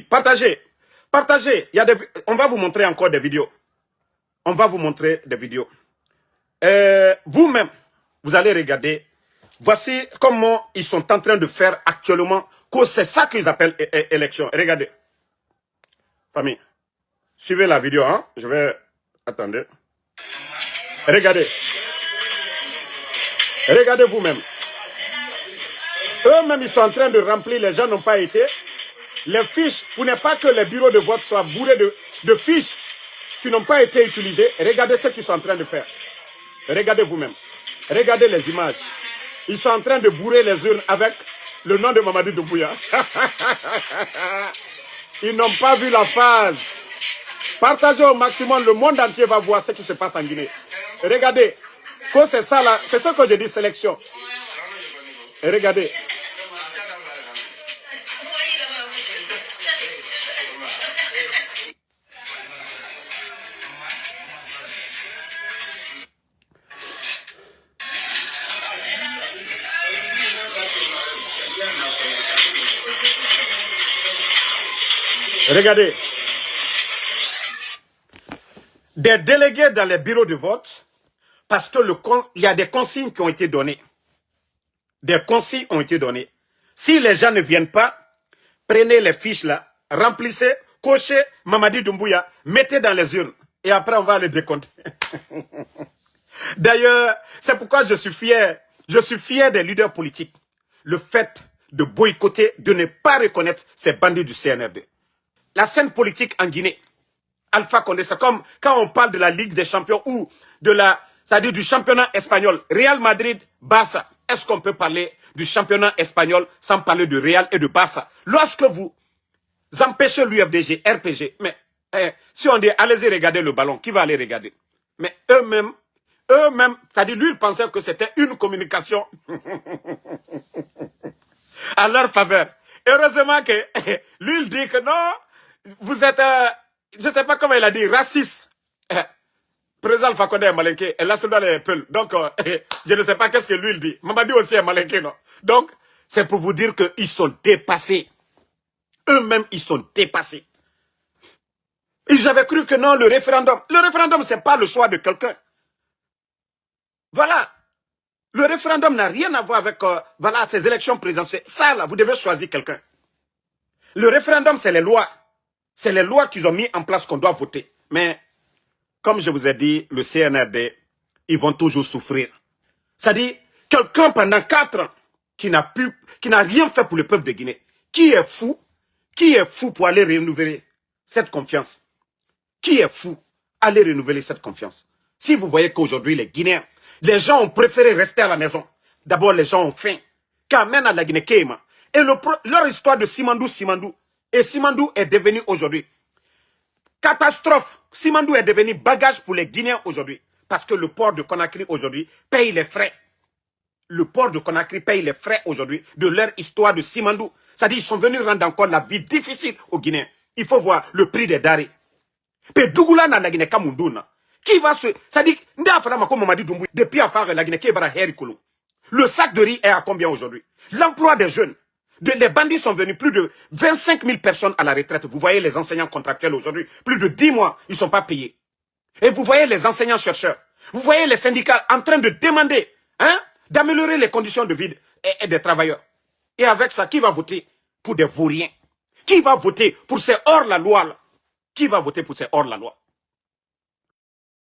Partagez. Partagez. On va vous montrer encore des vidéos. On va vous montrer des vidéos. Vous-même, vous allez regarder. Voici comment ils sont en train de faire actuellement. C'est ça qu'ils appellent élection. Regardez. Famille, suivez la vidéo. Hein? Je vais... Attendez. Regardez. Regardez vous-même. Eux-mêmes, ils sont en train de remplir. Les gens n'ont pas été. Les fiches, pour ne pas que les bureaux de vote soient bourrés de fiches qui n'ont pas été utilisées. Regardez ce qu'ils sont en train de faire. Regardez vous-même. Regardez les images. Ils sont en train de bourrer les urnes avec le nom de Mamadi Doumbouya. Ils n'ont pas vu la phase. Partagez au maximum, le monde entier va voir ce qui se passe en Guinée. Regardez. C'est ça là, c'est ce que je dis, sélection. Et regardez. Regardez. Des délégués dans les bureaux de vote, parce que il y a des consignes qui ont été données. Des consignes ont été données. Si les gens ne viennent pas, prenez les fiches là, remplissez, cochez Mamadi Doumbouya, mettez dans les urnes. Et après, on va les décompter. D'ailleurs, c'est pourquoi je suis fier. Je suis fier des leaders politiques. Le fait de boycotter, de ne pas reconnaître ces bandits du CNRD. La scène politique en Guinée, Alpha Condé, c'est comme quand on parle de la Ligue des Champions ou c'est-à-dire du championnat espagnol, Real Madrid, Barça. Est-ce qu'on peut parler du championnat espagnol sans parler de Real et de Barça? Lorsque vous empêchez l'UFDG, RPG, mais si on dit allez-y regarder le ballon, qui va aller regarder? Mais eux-mêmes, c'est-à-dire lui, il pensait que c'était une communication à leur faveur. Heureusement que lui, il dit que non, vous êtes, je ne sais pas comment il a dit, raciste. Président Alpha Condé est malinqué, et là, c'est dans les peuls. Donc, je ne sais pas qu'est-ce que lui, il dit. Mamadi aussi est malinqué, non? Donc, c'est pour vous dire qu'ils sont dépassés. Eux-mêmes, ils sont dépassés. Ils avaient cru que non, le référendum, ce n'est pas le choix de quelqu'un. Voilà. Le référendum n'a rien à voir avec voilà, ces élections présidentielles. Ça, là, vous devez choisir quelqu'un. Le référendum, c'est les lois. C'est les lois qu'ils ont mis en place qu'on doit voter. Mais, comme je vous ai dit, le CNRD, ils vont toujours souffrir. C'est-à-dire, quelqu'un pendant 4 ans qui n'a rien fait pour le peuple de Guinée. Qui est fou pour aller renouveler cette confiance? Qui est fou aller renouveler cette confiance? Si vous voyez qu'aujourd'hui, les Guinéens, les gens ont préféré rester à la maison. D'abord, les gens ont faim. Qu'amène à la Guinée Kéma. Et leur histoire de Simandou. Et Simandou est devenu aujourd'hui catastrophe. Simandou est devenu bagage pour les Guinéens aujourd'hui. Parce que le port de Conakry aujourd'hui paye les frais. Le port de Conakry paye les frais aujourd'hui de leur histoire de Simandou. C'est-à-dire qu'ils sont venus rendre encore la vie difficile aux Guinéens. Il faut voir le prix des denrées. Dougoula na la Guinée Kamunduna. Qui va se... C'est-à-dire, depuis affaire la Guinée Kébara Herikulu. Le sac de riz est à combien aujourd'hui? L'emploi des jeunes. Les bandits sont venus, plus de 25 000 personnes à la retraite. Vous voyez les enseignants contractuels aujourd'hui, plus de 10 mois, ils ne sont pas payés. Et vous voyez les enseignants-chercheurs. Vous voyez les syndicats en train de demander d'améliorer les conditions de vie et des travailleurs. Et avec ça, qui va voter pour des vauriens? Qui va voter pour ces hors-la-loi là? Qui va voter pour ces hors-la-loi?